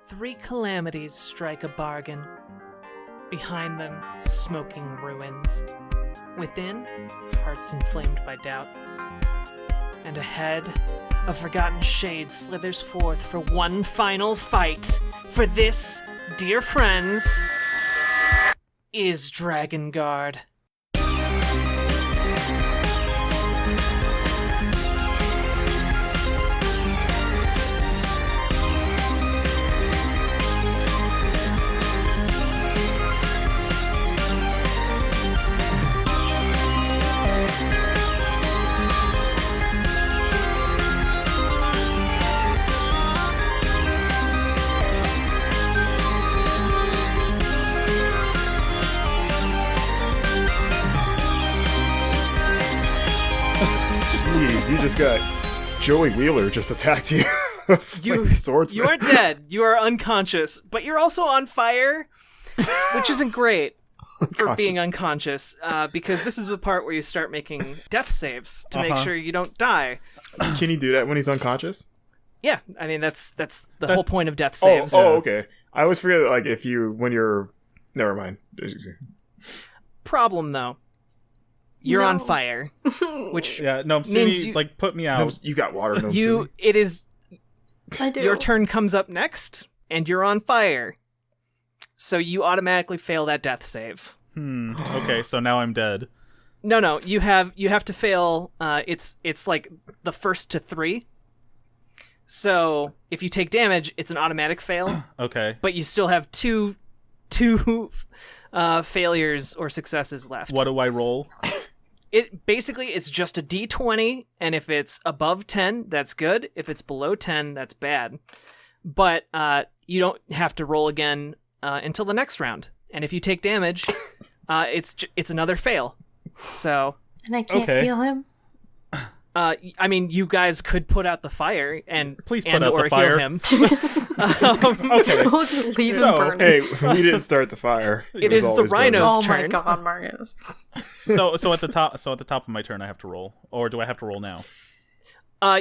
3 calamities strike a bargain. Behind them, smoking ruins. Within, hearts inflamed by doubt. And ahead, a forgotten shade slithers forth for one final fight. For this, dear friends, is Dragonguard. You just got Joey Wheeler just attacked you. You are dead. You are unconscious, but you're also on fire, which isn't great for being unconscious, because this is the part where you start making death saves to make sure you don't die. Can you do that when he's unconscious? Yeah, I mean that's the whole point of death saves. Oh, okay. I always forget that, like, never mind. Problem though. You're on fire, which means put me out. No, you got water. No, it is. I do. Your turn comes up next, and you're on fire, so you automatically fail that death save. Okay, so now I'm dead. No, you have to fail. It's like the first to 3. So if you take damage, it's an automatic fail. Okay, but you still have two failures or successes left. What do I roll? It's just a d20, and if it's above 10, that's good. If it's below 10, that's bad. But you don't have to roll again until the next round. And if you take damage, it's another fail. So, and I can't heal him. I mean, you guys could put out the fire and please put out the fire. Heal him. Okay. We'll just leave him burning. Hey, we didn't start the fire. It is the rhino's turn. Oh my god, Marcus. So at the top of my turn, I have to roll, or do I have to roll now?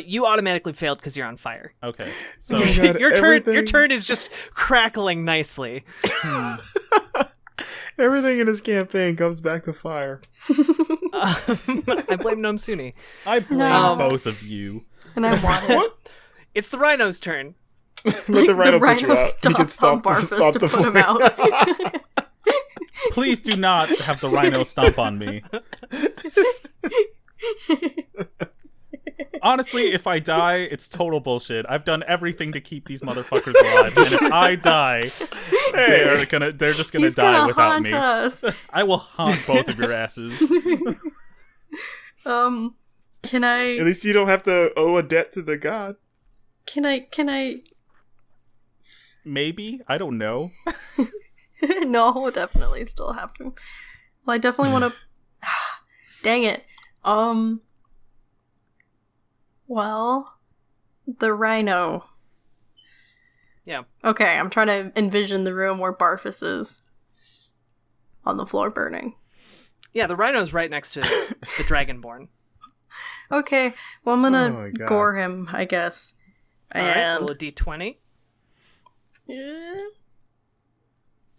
You automatically failed because you're on fire. Okay. So your turn is just crackling nicely. Everything in his campaign comes back to fire. I blame Nomsuni. I blame both of you. And I want it. What? It's the rhino's turn. Let the rhino put you out. He can stomp on Barfus to put him out. Please do not have the rhino stomp on me. Honestly, if I die, it's total bullshit. I've done everything to keep these motherfuckers alive, and if I die, they're just gonna die without me. Us. I will haunt both of your asses. Can I? At least you don't have to owe a debt to the god. Can I? Maybe, I don't know. No, we'll definitely still have to. Well, I definitely want to. Dang it. Well, the rhino. Yeah. Okay, I'm trying to envision the room where Barfus is. On the floor burning. Yeah, the rhino's right next to the Dragonborn. Okay, well I'm gonna gore him, I guess. Alright, roll a d20.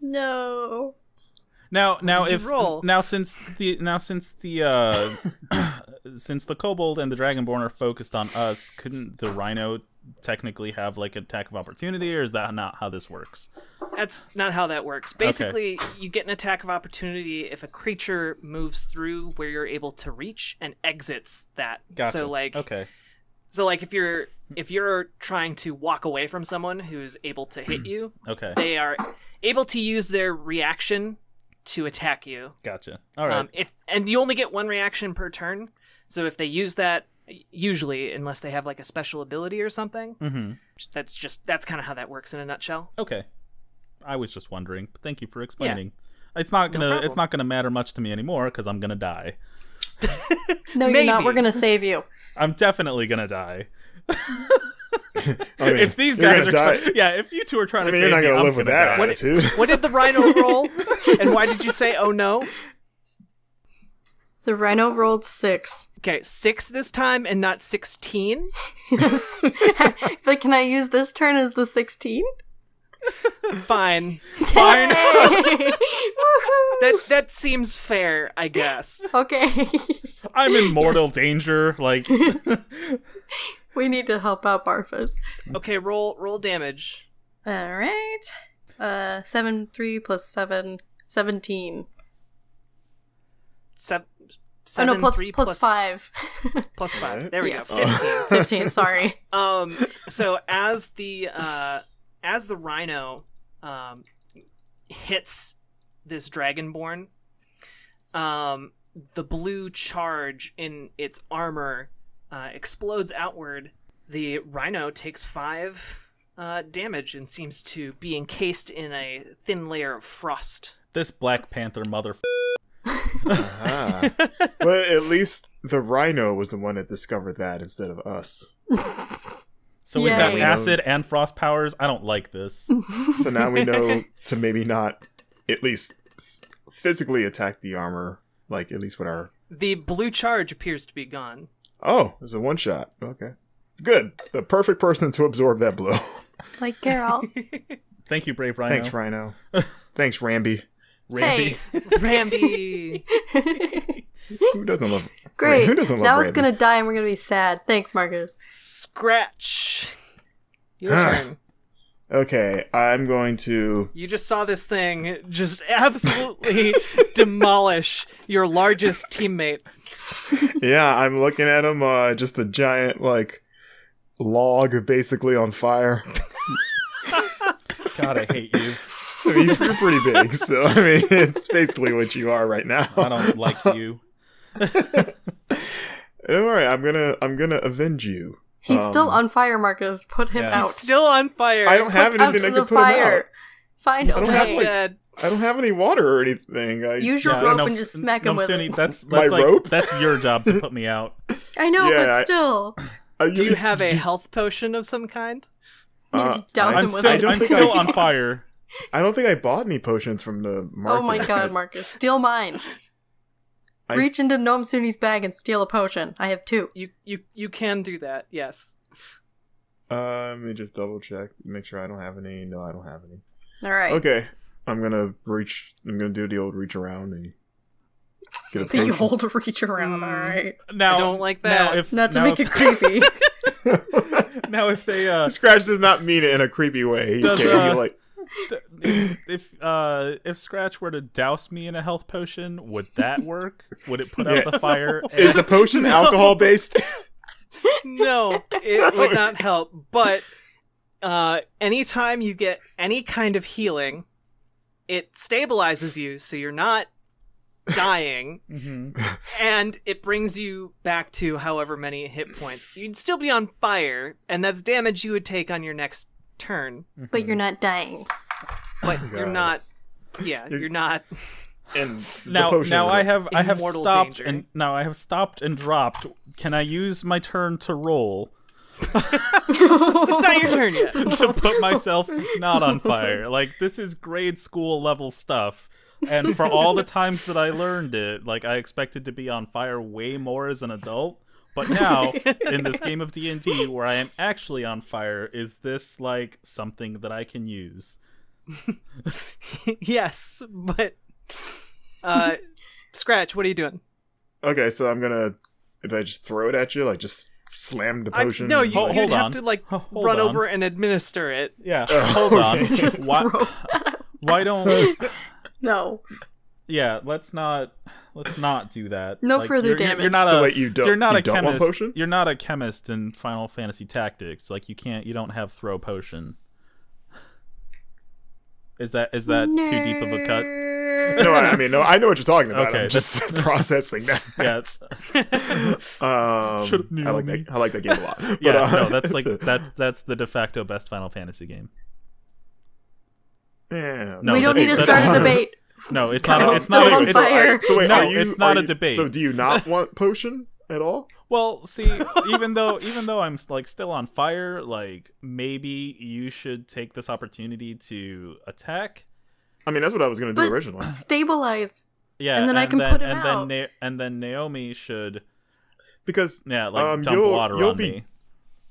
No. Since the kobold and the dragonborn are focused on us, couldn't the rhino technically have like an attack of opportunity, or is that not how this works? That's not how that works. Basically, you get an attack of opportunity if a creature moves through where you're able to reach and exits that. Gotcha. So like if you're trying to walk away from someone who's able to hit you, they are able to use their reaction to attack you. Gotcha. All right. And you only get one reaction per turn. So if they use that, usually, unless they have like a special ability or something, that's kind of how that works in a nutshell. Okay. I was just wondering. Thank you for explaining. Yeah. It's not gonna matter much to me anymore because I'm gonna die. No, you're not. We're gonna save you. I'm definitely gonna die. I mean, if these guys are if you two are trying to save me, you're not gonna live with that die. attitude. What did the rhino roll? And why did you say oh no? The rhino rolled 6. Okay, 6 this time and not 16? Yes. But can I use this turn as the 16? Fine. Fine. That seems fair, I guess. Okay. I'm in mortal danger. Like, We need to help out Barfus. Okay, roll damage. Alright. 7, 3 plus 7, 17. Seven, Oh no, plus, 3 plus 5. plus 5. Right. There we Yes. go. 15. 15, sorry. So as the rhino hits this dragonborn, the blue charge in its armor explodes outward. The rhino takes 5 damage and seems to be encased in a thin layer of frost. this Black Panther Ah. But at least the rhino was the one that discovered that instead of us. So he's got Yay. acid and frost powers. I don't like this. So now we know to maybe not at least physically attack the armor, like at least with our... The blue charge appears to be gone. Oh, it was a one-shot. Okay. Good. The perfect person to absorb that blow. Like Carol. Thank you, Brave Rhino. Thanks, Rhino. Thanks, Ramby. Randy. Hey. Ramby! Who doesn't love... Great. Who doesn't love Now Ramby? it's gonna die and we're gonna be sad. Thanks, Marcus. Scratch. Your Ah. turn. Okay, I'm going to... You just saw this thing just absolutely demolish your largest teammate. Yeah, I'm looking at him, just a giant, like, log basically on fire. God, I hate you. I mean, you're pretty big, so, I mean, it's basically what you are right now. I don't like you. Alright, I'm gonna avenge you. He's still on fire, Marcus. Put him Yeah. out. He's still on fire. I don't have Put out anything that to can the put him out. fire. Find a I don't have, way. like- Dead. I don't have any water or anything. Use your Yeah, rope no, and just smack him with Suni, it. that's My like rope? that's your job to put me out. I know, Yeah, but still. Do you have a health potion of some kind? You just douse him I'm with still, it. don't I'm think still I- on fire. I don't think I bought any potions from the market. Oh my god, Marcus. Steal mine. I- Reach into Gnome Suni's bag and steal a potion. I have 2. You can do that, yes. Let me just double check. Make sure I don't have any. No, I don't have any. Alright. Okay. I'm gonna do the old reach around and get a The potion. old reach around, alright. Now, I don't like that. Now if, Not to now make if, it creepy. now if they Scratch does not mean it in a creepy way. He Does, can't. He like, if Scratch were to douse me in a health potion, would that work? Would it put Yeah. out the fire? is the potion alcohol based? No, it would not help. But anytime you get any kind of healing, it stabilizes you so you're not dying, and it brings you back to however many hit points. You'd still be on fire, and that's damage you would take on your next turn. But you're not dying. But you're God. not. Yeah, you're not. And the Now, potion now is I a- have Immortal stopped danger. and now I have stopped and dropped. Can I use my turn to roll It's not your turn yet. to put myself not on fire? Like, this is grade school level stuff. And for all the times that I learned it, like, I expected to be on fire way more as an adult. But now, in this game of D&D, where I am actually on fire, is this, like, something that I can use? Yes, but Scratch, what are you doing? Okay, so I'm gonna. If I just throw it at you, like just slam the potion. No, Hold you'd on. have to like Hold run on. over and administer it. Yeah, hold on. Just Why, throw. why don't... No. Yeah, let's not do that. No further damage. You're not So a, wait, you don't- You're not you a don't want chemist. potion? You're not a chemist in Final Fantasy Tactics. Like, you don't have throw potion. Is that too deep of a cut? No, I mean, no, I know what you're talking about. Okay, I'm just processing that. Yeah, Should've knew I like me. that. I like that game a lot. But, yeah. No, that's like it's a- that's the de facto best Final Fantasy game. Yeah, No, We don't that's- need to that's- start a debate. No, it's Kyle's not. It's still not. on It's, fire. So wait, No, are you? it's not are a you- debate. So do you not want potion at all? Well, see, even though I'm like still on fire, like maybe you should take this opportunity to attack. I mean, that's what I was gonna do But originally. stabilize. Yeah, And then I can put him and out. Then and then Naomi should Because dump you'll- water you'll on be- me.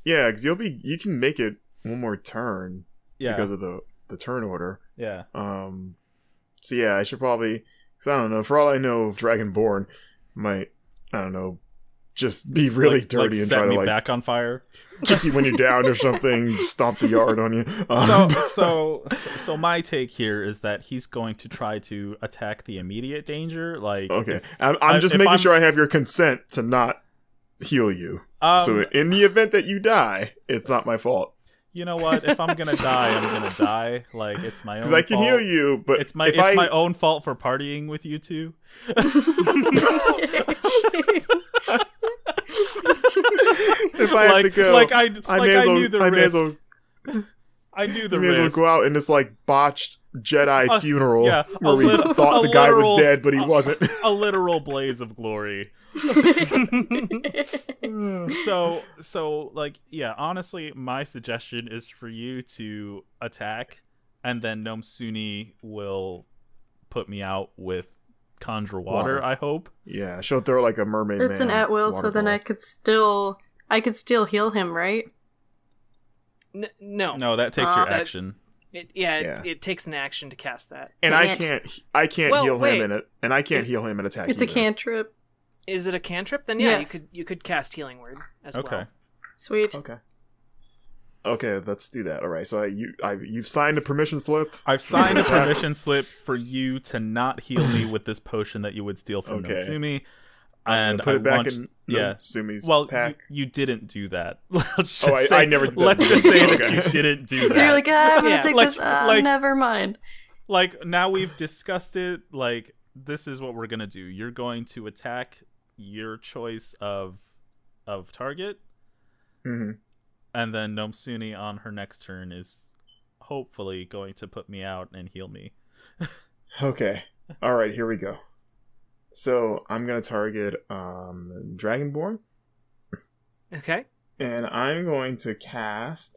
yeah, because you can make it one more turn Yeah, because of the the turn order. Yeah. So yeah, I should probably, because I don't know, for all I know, Dragonborn might, I don't know, just be really dirty and set try to me like back on fire, kick you when you're down or something, stomp the yard on you. So my take here is that he's going to try to attack the immediate danger. Like, okay, I'm just making sure I have your consent to not heal you. So in the event that you die, it's not my fault. You know what? If I'm gonna die, I'm gonna die. Like, it's my own fault. Because I can heal you, but it's my own fault for partying with you two. If I have to go, I knew the risk. I knew the you may as well risk. go out in this like botched Jedi funeral where we lit- thought the guy was dead, but he wasn't. A literal blaze of glory. So like, yeah, honestly, my suggestion is for you to attack, and then Nomsuni will put me out with conjure water. I hope. Yeah, she'll throw like a mermaid. It's an at will, so then I could still heal him, right? No, that takes your action. It takes an action to cast that. And I can't heal him in it, and I can't heal him in attack. It's either. a cantrip. Is it a cantrip? Then yes. you could cast Healing Word as well. Sweet. Okay, let's do that. All right. So you've signed a permission slip. I've signed a permission slip for you to not heal me with this potion that you would steal from Nomsumi. And put it back in Sumi's pack. You didn't do that. I never did that. Let's just say that you didn't do that. You're like, I'm gonna take this. Never mind. Like, now we've discussed it. Like, this is what we're gonna do. You're going to attack your choice of target, and then Nomsuni on her next turn is hopefully going to put me out and heal me. Okay. All right. Here we go. So I'm gonna target Dragonborn. Okay. And I'm going to cast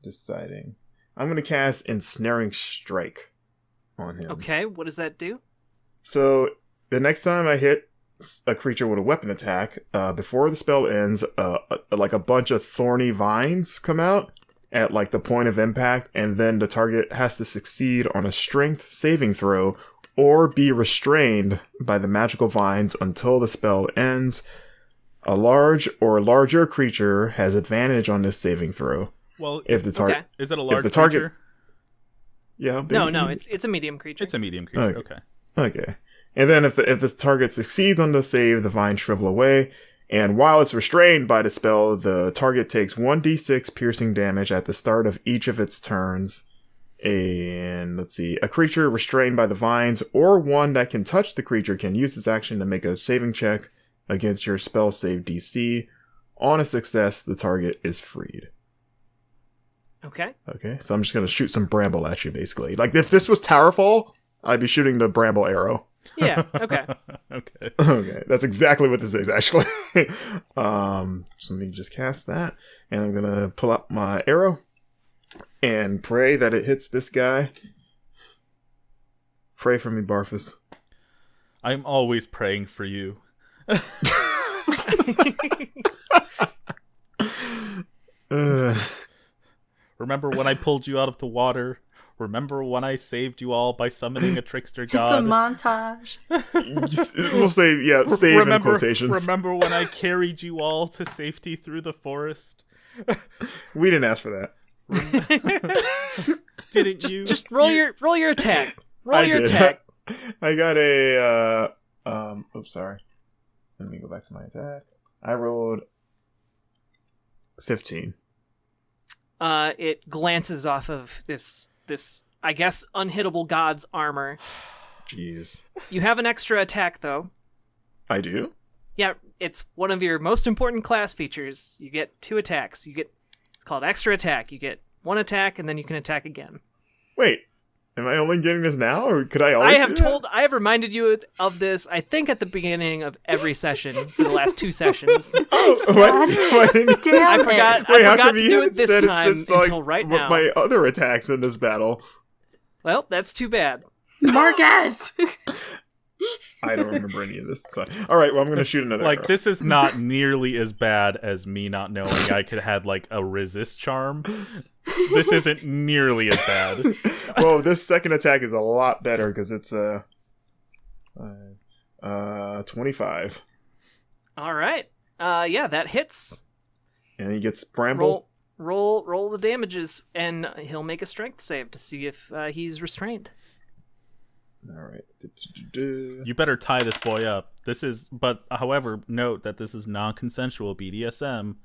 deciding. I'm gonna cast Ensnaring Strike on him. Okay, what does that do? So the next time I hit a creature with a weapon attack, before the spell ends, like a bunch of thorny vines come out at like the point of impact, and then the target has to succeed on a strength saving throw or be restrained by the magical vines until the spell ends. A large or larger creature has advantage on this saving throw. Well, if the target is it a large creature? Yeah. No, it's a medium creature. It's a medium creature. Okay. And then if the target succeeds on the save, the vines shrivel away. And while it's restrained by the spell, the target takes 1d6 piercing damage at the start of each of its turns. And let's see, a creature restrained by the vines or one that can touch the creature can use this action to make a saving check against your spell save DC. On a success, the target is freed. Okay, so I'm just going to shoot some bramble at you, basically. Like, if this was Towerfall, I'd be shooting the bramble arrow. Yeah, okay. Okay, that's exactly what this is, actually. So let me just cast that, and I'm going to pull up my arrow and pray that it hits this guy. Pray for me, Barfus. I'm always praying for you. Remember when I pulled you out of the water? Remember when I saved you all by summoning a trickster god? It's a montage. We'll say, save in quotations. Remember when I carried you all to safety through the forest? We didn't ask for that. Didn't you? Just roll your attack. Roll your attack. I got a oops, sorry. Let me go back to my attack. I rolled 15. It glances off of this I guess unhittable god's armor. Jeez. You have an extra attack though. I do? Yeah, it's one of your most important class features. You get 2 attacks. It's called extra attack. You get 1 attack and then you can attack again. Wait. Am I only getting this now, or could I always I have reminded you of this, I think, at the beginning of every session for the last 2 sessions. Oh, what? Damn I forgot to do it this time until right now. My other attacks in this battle. Well, that's too bad. Marcus! I don't remember any of this. So. All right, well, I'm going to shoot another arrow. This is not nearly as bad as me not knowing I could have, a resist charm. this isn't nearly as bad. Well, this second attack is a lot better because it's 25. All right. Yeah, that hits. And he gets bramble. Roll the damages, and he'll make a strength save to see if he's restrained. All right. You better tie this boy up. But however, note that this is non-consensual BDSM.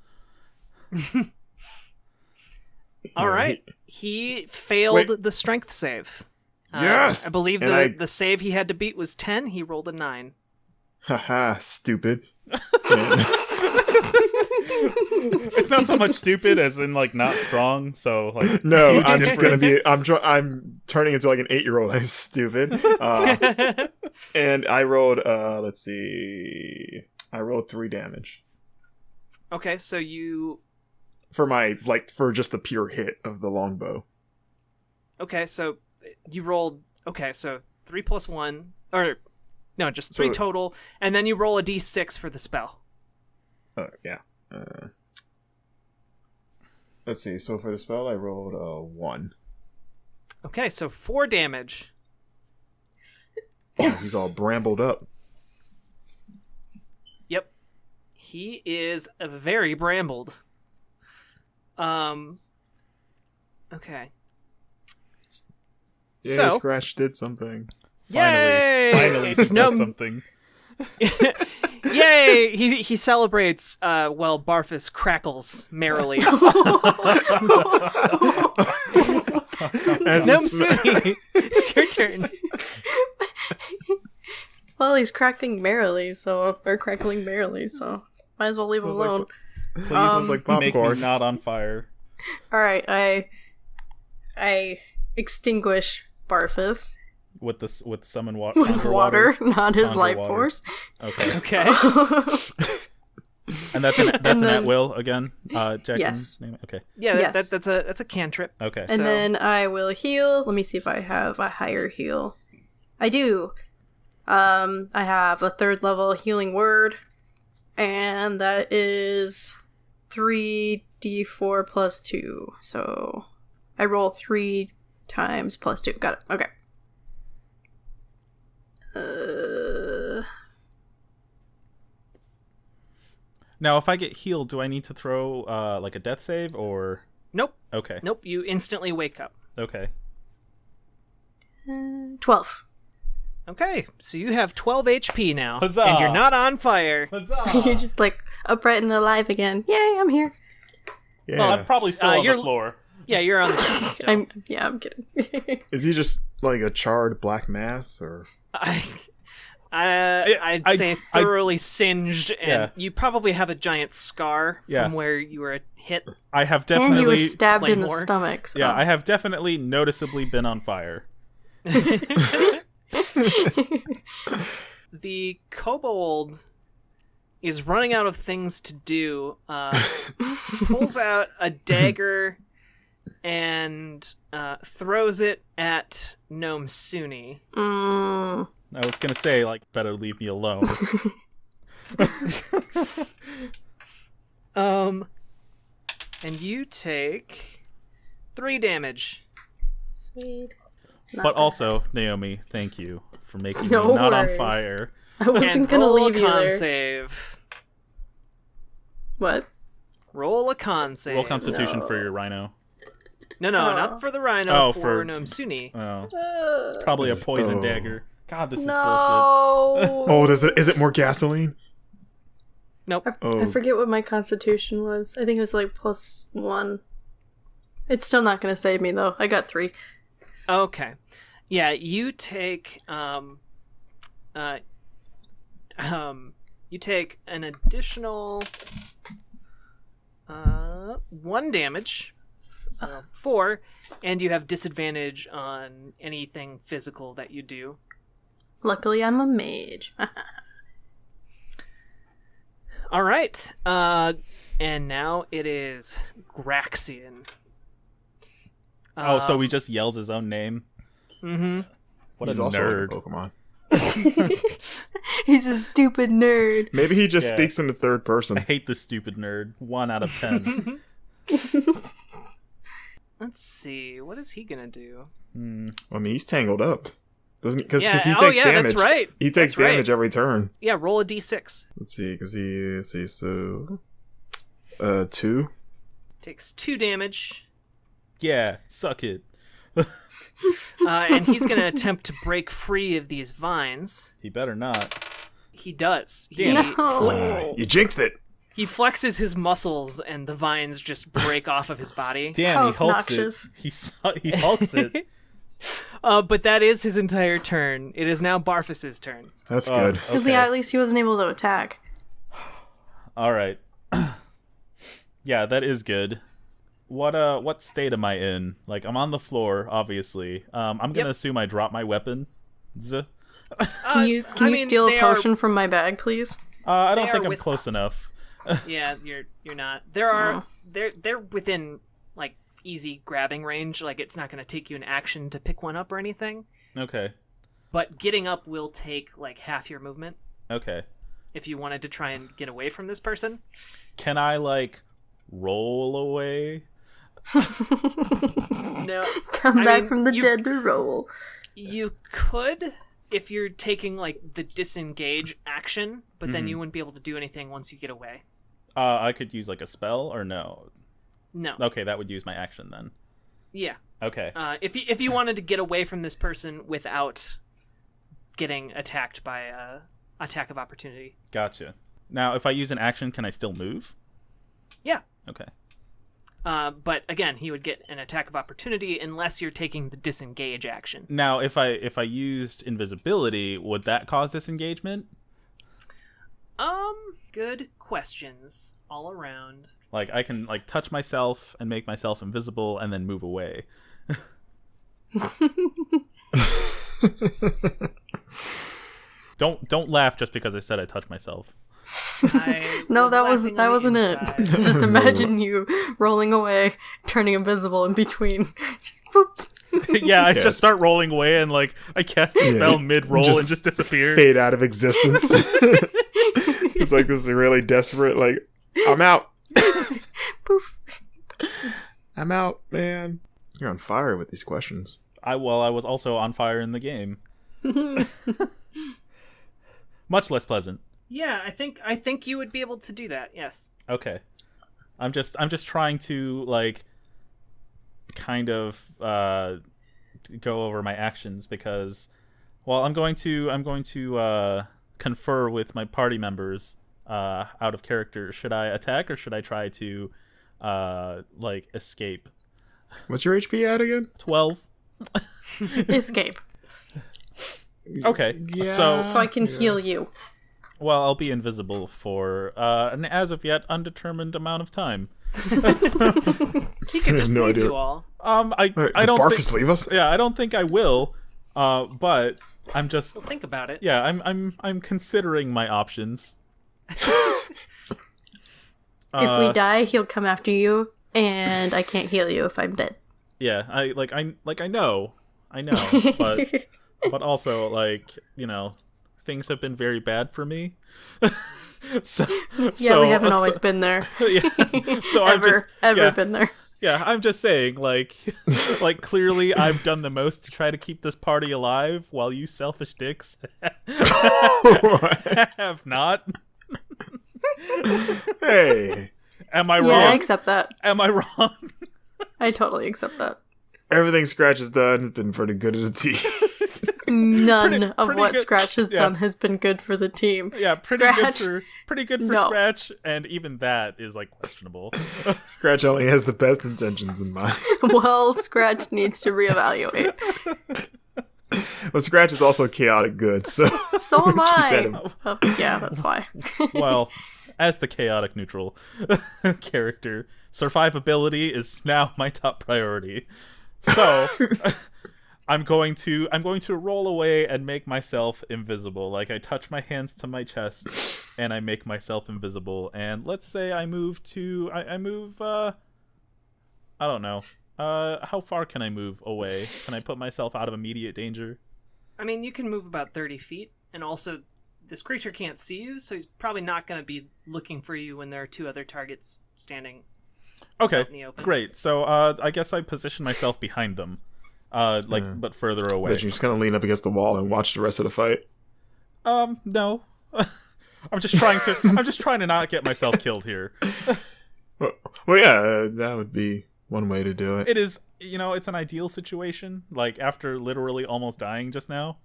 All right. He failed the strength save. Yes! I believe And the save he had to beat was 10. He rolled a 9. Haha, stupid. It's not so much stupid as in like not strong. So like No, huge I'm just gonna difference. be. I'm turning into like an 8-year-old. I'm stupid. And I rolled. Let's see. I rolled 3 damage Okay, so you... for just the pure hit of the longbow. Okay, so you rolled... Okay, so 3 plus 1... Or... No, just 3 total. And then you roll a d6 for the spell. Yeah. Let's see. So for the spell, I rolled 1. Okay, so 4 damage. He's all brambled up. Yep. He is very brambled. Okay. Yeah, So- Scratch did something. Yay! Finally, It's does something. Yay! He celebrates while Barfus crackles merrily. As No, the Suni, it's your turn. Well, he's cracking merrily, so crackling merrily, so might as well leave him Sounds like- alone. sounds like Make me popcorn. not on fire. All right, I extinguish Barfus With summon with conjure water, not his Conjure life water. force. Okay, Okay. and that's an then- at-will again. Jack. Yes. Okay. Yeah, Yes. that's a cantrip. Okay. And So- then I will heal. Let me see if I have a higher heal. I do. I have a 3rd level healing word, and that is 3d4 plus 2. So I roll 3 times plus 2. Got it. Okay. Now, if I get healed, do I need to throw like a death save or? Nope. Okay. Nope. You instantly wake up. Okay. 12. Okay, so you have 12 HP now, Huzzah! and you're not on fire. You're just like upright and alive again. Yay, I'm here. Yeah. Well, I'm probably still on the you're- floor. Yeah, you're on the ground still. I'm kidding. Is he just like a charred black mass, or? I'd say thoroughly singed, and Yeah. you probably have a giant scar Yeah. from where you were hit. I have And you were definitely. stabbed in the Claymore. stomach. So. Yeah, I have definitely noticeably been on fire. The kobold is running out of things to do. Pulls out a dagger and throws it at Gnome Suni. I was gonna say, like, better leave me alone. And you take 3 damage. Sweet. But also, Naomi, thank you for making No me not worries. on fire. I wasn't And gonna roll leave a you con there. save. What? Roll a con save. Roll Constitution for your rhino. No, not for the rhino. Oh, for for- Gnome Suni. Oh, probably a poison Oh. dagger. God, this is bullshit. No. Oh, is it more gasoline? Nope. Oh, I forget what my constitution was. I think it was like +1. It's still not gonna save me though. I got 3. Okay. Yeah, you take you take an additional 1 damage. So 4, and you have disadvantage on anything physical that you do. Luckily, I'm a mage. All right. And now it is Graxian. So he just yells his own name? Mm-hmm. What he's a also nerd. like a Pokemon. He's a stupid nerd. Maybe he just Yeah. speaks in the third I person. hate this stupid nerd. 1 out of 10. Let's see. What is he gonna do? I mean, he's tangled up, doesn't he? Because Yeah. he takes damage. That's right. He takes damage every turn. Yeah. Roll a d6. Let's see. So, 2. Takes 2 damage. Yeah, suck it. And he's gonna attempt to break free of these vines. He better not. He does. No. You jinxed it. He flexes his muscles, and the vines just break off of his body. Damn, How he hulks obnoxious. it. He hulks it. But that is his entire turn. It is now Barfus's turn. That's good. Okay. Yeah, at least he wasn't able to attack. All right. Yeah, that is good. What state am I in? Like, I'm on the floor, obviously. I'm gonna Yep. assume I drop my weapon. Can you steal a potion from my bag, please? I don't They think are I'm close enough. Yeah, you're not. They're within like easy grabbing range. Like it's not going to take you an action to pick one up or anything. Okay. But getting up will take like half your movement Okay. if you wanted to try and get away from this person. Can I like roll away? No, Come I back mean, from the you- dead to roll. you could if you're taking like the disengage action, but then you wouldn't be able to do anything once you get away. I could use like a spell or no? No. Okay, that would use my action then. Yeah. Okay. If you wanted to get away from this person without getting attacked by a attack of opportunity. Gotcha. Now, if I use an action, can I still move? Yeah. Okay. But again, he would get an attack of opportunity unless you're taking the disengage action. Now, if I used invisibility, would that cause disengagement? Good questions all around. Like I can like touch myself and make myself invisible and then move away. Don't laugh just because I said I touched myself. No, that laughing that on the wasn't it. inside. Just imagine you rolling away, turning invisible in between. Just boop. Yeah, I just start rolling away and like I cast a spell mid-roll and just disappear. Fade out of existence. It's like this is really desperate. Like, I'm out. Poof. I'm out, man. You're on fire with these questions. I was also on fire in the game. Much less pleasant. Yeah, I think you would be able to do that. Yes. Okay. I'm just trying to like kind of go over my actions because I'm going to confer with my party members out of character. Should I attack or should I try to like escape? What's your HP at again? 12. Escape. Okay. Yeah. So I can heal you. Well, I'll be invisible for an as of yet undetermined amount of time. He could just No leave idea. you all. I Did don't Barfus think, leave us? yeah, I don't think I will. But I'm just So think about it. yeah, I'm considering my options. If we die, he'll come after you, and I can't heal you if I'm dead. Yeah, I know, but also like, you know, things have been very bad for me. Yeah, we haven't always been there. Yeah. So I'm just ever been there. Yeah, I'm just saying, like clearly I've done the most to try to keep this party alive, while you selfish dicks have not. Hey, Am I Yeah, I wrong? accept that. Am I wrong? I totally accept that. everything Scratch has done has been pretty good as a team. None of pretty what good- Scratch has yeah. done has been good for the team. Yeah, pretty Scratch. good for No. Scratch, and even that is like questionable. Scratch only has the best intentions in mind. Well, Scratch needs to reevaluate. But Scratch is also chaotic good, so So am that I. in- Yeah, that's why. Well, as the chaotic neutral character, survivability is now my top priority. So I'm going to roll away and make myself invisible. Like I touch my hands to my chest and I make myself invisible. And let's say I move to I move I don't know. How far can I move away? Can I put myself out of immediate danger? I mean, you can move about 30 feet, and also this creature can't see you, so he's probably not going to be looking for you when there are two other targets standing Okay, out in the open. great. So I guess I position myself behind them, but further away. But you're just gonna lean up against the wall and watch the rest of the fight. No. I'm just trying to not get myself killed here. Well, yeah, that would be one way to do it. It is, it's an ideal situation. Like after literally almost dying just now,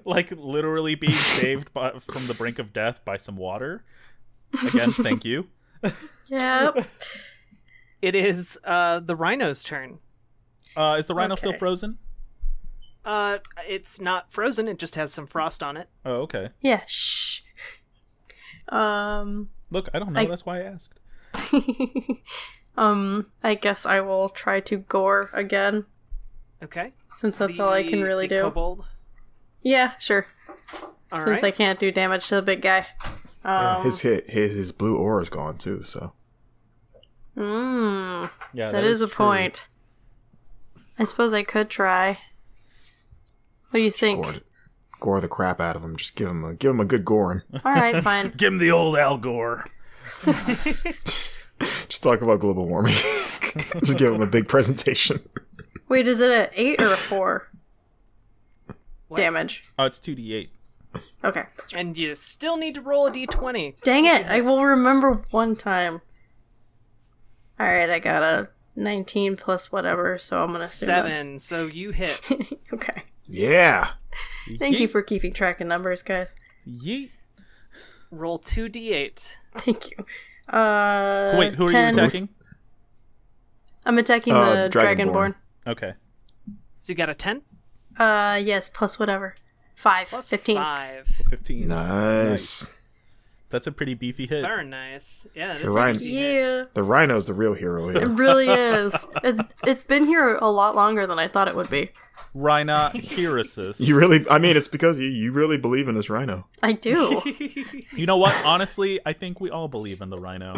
like literally being saved from the brink of death by some water. Again, thank you. Yep. It is the rhino's turn. Is the rhino Okay. still frozen? It's not frozen. It just has some frost on it. Oh, okay. Yeah. Shh. Look, I don't know. That's why I asked. I guess I will try to gore again, Okay. since that's all I can really the do. Kobold. Yeah, sure. All Since right. I can't do damage to the big guy. Yeah, his blue aura is gone too. So Yeah, Yeah, that is a true. point. I suppose I could try. What do you think? gore the crap out of him. Just give him a good goring. All right, fine. Give him the old Al Gore. Just talk about global warming. Just give him a big presentation. Wait, is it an 8 or a 4 What? damage? Oh, it's 2d8. Okay. And you still need to roll a d20. Dang it! I will remember one time. All right, I got a 19 plus whatever, so I'm gonna assume 7. So you hit. that's... Okay. Yeah. Thank you for keeping track of numbers, guys. Yeet. Roll 2d8. Thank you. Wait, who are 10. you attacking? I'm attacking the Dragonborn. Dragonborn. Okay. So you got a 10 Yes, plus whatever. 5. plus 15. 5. 15. Nice. That's a pretty beefy hit. Very nice. Yeah, it The is. rhino, Yeah. the rhino's the real hero It here. really is. It's been here a lot longer than I thought it would be. Rhinoceros. You really, I mean, it's because you really believe in this rhino. I do. You know what? Honestly, I think we all believe in the rhino.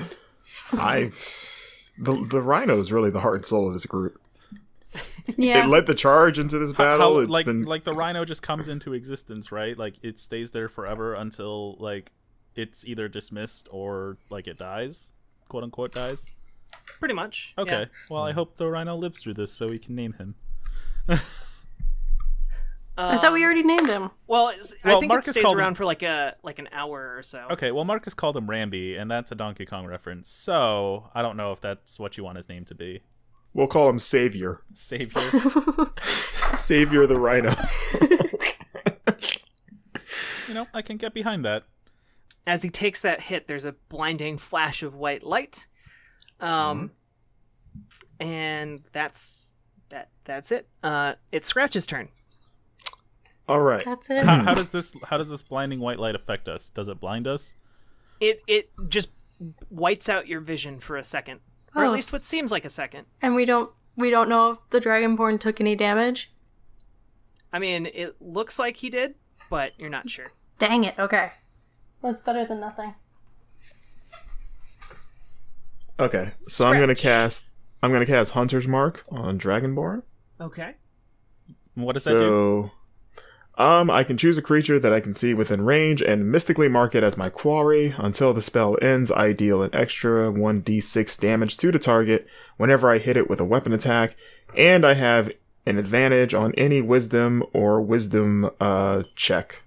The rhino is really the heart and soul of this group. Yeah. It led the charge into this battle. How, It's like been the rhino just comes into existence, right? Like it stays there forever until like it's either dismissed or like it dies, quote unquote dies. Pretty much. Okay. Yeah. Well, I hope the rhino lives through this so we can name him. I thought we already named him. Well, I Well, think Marcus it stays called around him- for like an hour or so. Okay. Well, Marcus called him Rambi, and that's a Donkey Kong reference. So I don't know if that's what you want his name to be. we'll call him Savior. Savior. Savior the rhino. I can get behind that. As he takes that hit, there's a blinding flash of white light. And that's it. It's Scratch's turn. All right. That's it. How does this blinding white light affect us? Does it blind us? It just whites out your vision for a second. Or at Oh. least what seems like a second. And we don't know if the Dragonborn took any damage. I mean, it looks like he did, but you're not sure. Dang it. Okay. That's better than nothing. Okay. So I'm gonna cast Hunter's Mark on Dragonborn. Okay. What does that do? So, I can choose a creature that I can see within range and mystically mark it as my quarry. Until the spell ends, I deal an extra 1d6 damage to the target whenever I hit it with a weapon attack, and I have an advantage on any wisdom or wisdom check.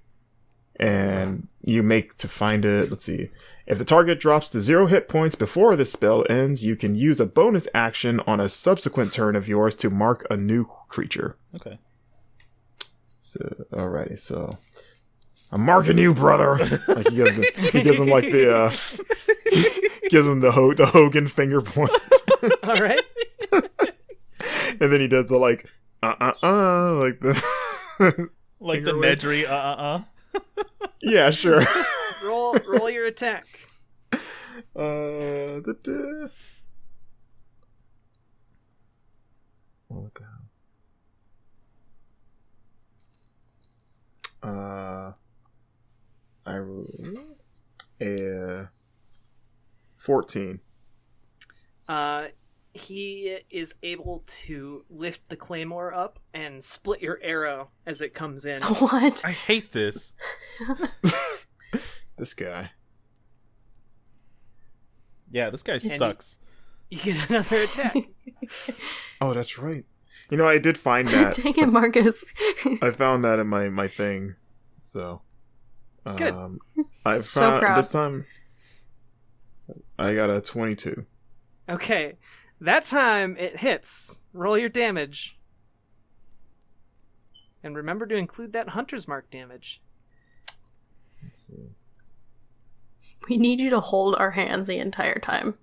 And you make to find it. Let's see. If the target drops to 0 hit points before the spell ends, you can use a bonus action on a subsequent turn of yours to mark a new creature. Okay. So, alrighty, so I'm marking you, brother. Like he gives him like the gives him the Hogan finger point, All right. and then he does the like like the Like the Finger wave. Nedry yeah, sure. Roll your attack. What the hell? I rolled a 14. He is able to lift the claymore up and split your arrow as it comes in. What? I hate this. This guy. Yeah, this guy sucks. You get another attack. Oh, that's right. You know, I did find that. Dang it, Marcus. I found that in my thing. So. Good. I found, So proud. This time, I got a 22. Okay. That time it hits. Roll your damage. And remember to include that Hunter's Mark damage. Let's see. We need you to hold our hands the entire time.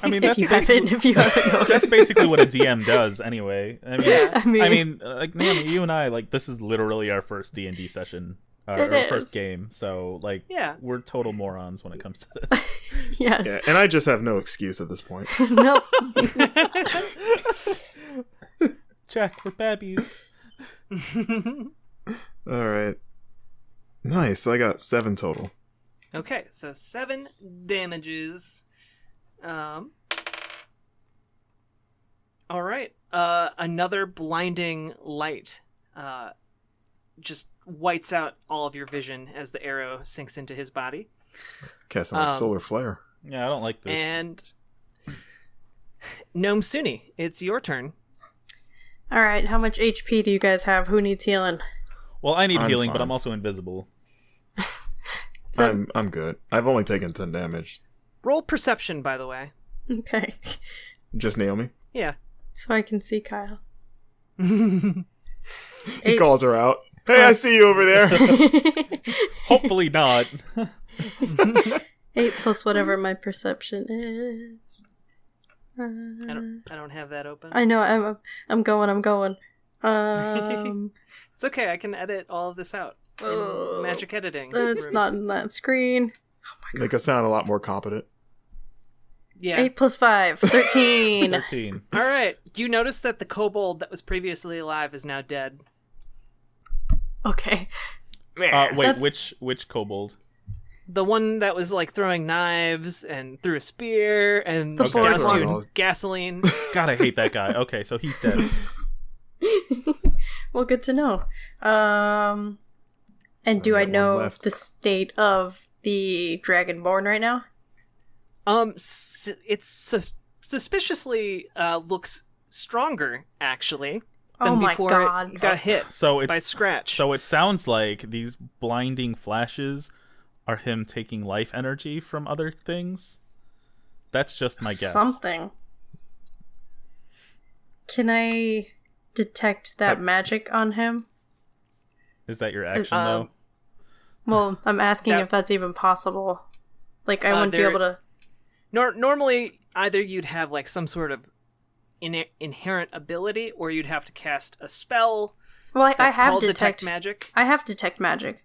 I mean, If you haven't noticed. that's basically what a DM does, anyway. I mean, Yeah. I mean, like Naomi, you and I, like, this is literally our first D&D session, It our first is. game. So, like, Yeah. we're total morons when it comes to this. Yes. Yeah, and I just have no excuse at this point. Nope. Jack, we're babbies. Alright. Nice, so I got 7 total. Okay, so 7 damages. Alright. Another blinding light just whites out all of your vision as the arrow sinks into his body. Casting like solar flare. Yeah, I don't like this. And Gnome Suni, it's your turn. All right, how much HP do you guys have? Who needs healing? Well, I need I'm healing, but fine. I'm also invisible. I'm good. I've only taken 10 damage. Roll perception, by the way. Okay. Just Naomi. Yeah. So I can see Kyle. He Eight. calls her out. Hey, I see you over there. Hopefully not. 8 plus whatever my perception is. I don't have that open. I know, I'm going. It's okay, I can edit all of this out. In magic editing. It's room. not in that screen. Make us sound a lot more competent. Yeah. 8 plus 5, 13. 13. Alright. You notice that the kobold that was previously alive is now dead. Okay. Wait, which kobold? The one that was like throwing knives and threw a spear and The just fourth doused you one. in gasoline. God, I hate that guy. Okay, so he's dead. Well, good to know. And So do I I got one know left. the state of the Dragonborn right now? It's suspiciously looks stronger actually than Oh my before god. it got hit So by it's Scratch. so it sounds like these blinding flashes are him taking life energy from other things. That's just my guess. Something. Can I detect that magic on him? Is that your action though? Well, I'm asking That- if that's even possible. Like, I wouldn't be there- able to... Normally, either you'd have like some sort of inherent ability, or you'd have to cast a spell. Well, I That's have called detect magic. I have detect magic.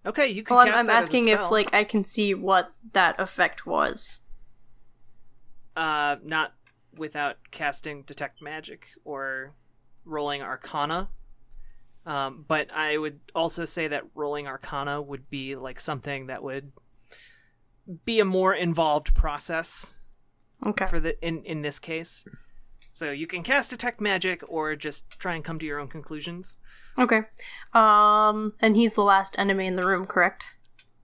Okay, you can Well, cast I'm that as a asking if, spell. like, I can see what that effect was. Not without casting detect magic or rolling Arcana. But I would also say that rolling Arcana would be like something that would be a more involved process Okay. for in this case. So you can cast detect magic or just try and come to your own conclusions. Okay. And he's the last enemy in the room, correct?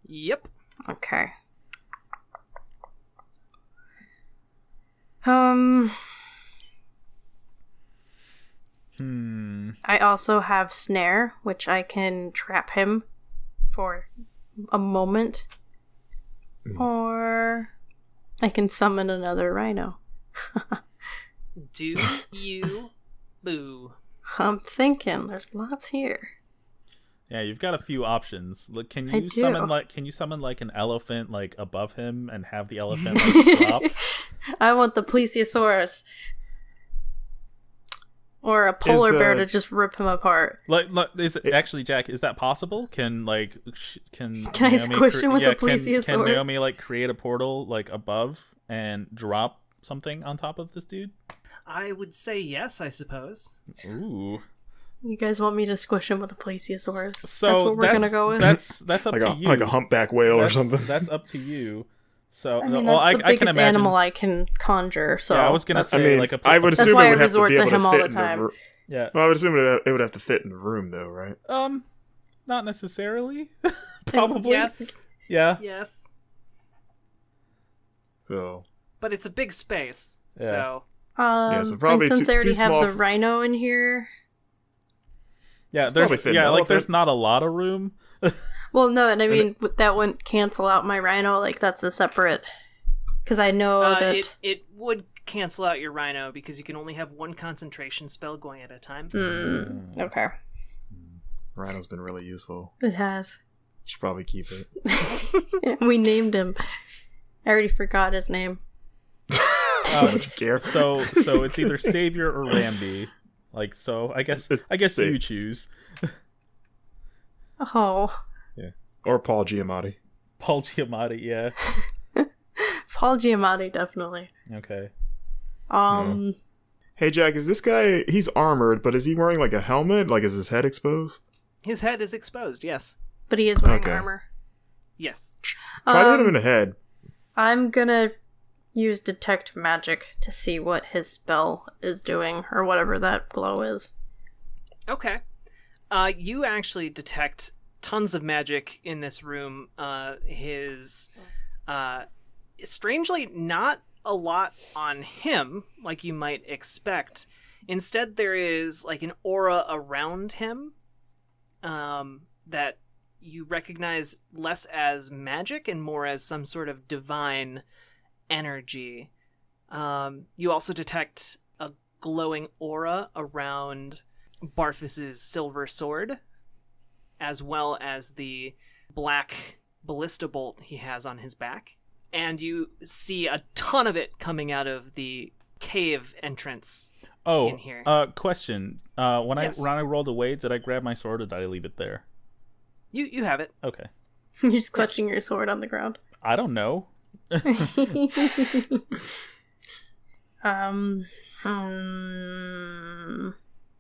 Yep. Okay. I also have Snare, which I can trap him for a moment. Or I can summon another rhino. Do you boo? I'm thinking there's lots here. Yeah, you've got a few options. Look, can I you do. summon like an elephant like above him and have the elephant like drop? I want the plesiosaurus. Or a polar bear to just rip him apart. Like, is it actually, Jack? Is that possible? Can can I Naomi squish him with the Can plesiosaurus? Naomi like create a portal like above and drop something on top of this dude? I would say yes, I suppose. Ooh. You guys want me to squish him with a plesiosaurus? So that's what we're gonna go with. That's up Like to a you. like a humpback whale or something. That's up to you. So I mean, well, that's the I biggest can imagine. animal I can conjure. So Yeah, I was gonna that's- I say mean, like a. I would That's assume why it I would have to resort be to able him to all fit the in time. the room. Yeah. Well, I would assume it would have to fit in the room, though, right? Not necessarily. Probably. Yes. Yeah. Yes. So but it's a big space, Yeah. so... so probably and since too- I already too have small the for- rhino in here... Yeah, Probably there's fit an like elephant. there's not a lot of room. Well, no, and I mean, that wouldn't cancel out my rhino, like, that's a separate... Because I know that... It would cancel out your rhino because you can only have one concentration spell going at a time. Okay. Rhino's been really useful. It has. Should probably keep it. We named him. I already forgot his name. So much care. So it's either Savior or Rambi. Like, so I guess Save. you choose. Oh. Yeah. Or Paul Giamatti. Paul Giamatti, yeah. Paul Giamatti, definitely. Okay. Hey Jack, is this guy, he's armored, but is he wearing like a helmet? Like, is his head exposed? His head is exposed, yes. But he is wearing Okay. armor. Yes. Try to hit him in the head. I'm gonna use Detect Magic to see what his spell is doing, or whatever that glow is. Okay. You actually detect tons of magic in this room. Strangely, not a lot on him, like you might expect. Instead, there is like an aura around him that you recognize less as magic and more as some sort of divine energy. You also detect a glowing aura around Barfus's silver sword, as well as the black ballista bolt he has on his back. And you see a ton of it coming out of the cave entrance in here. Question. When Yes. I rolled away, did I grab my sword or did I leave it there? You have it. Okay. You're just clutching your sword on the ground. I don't know.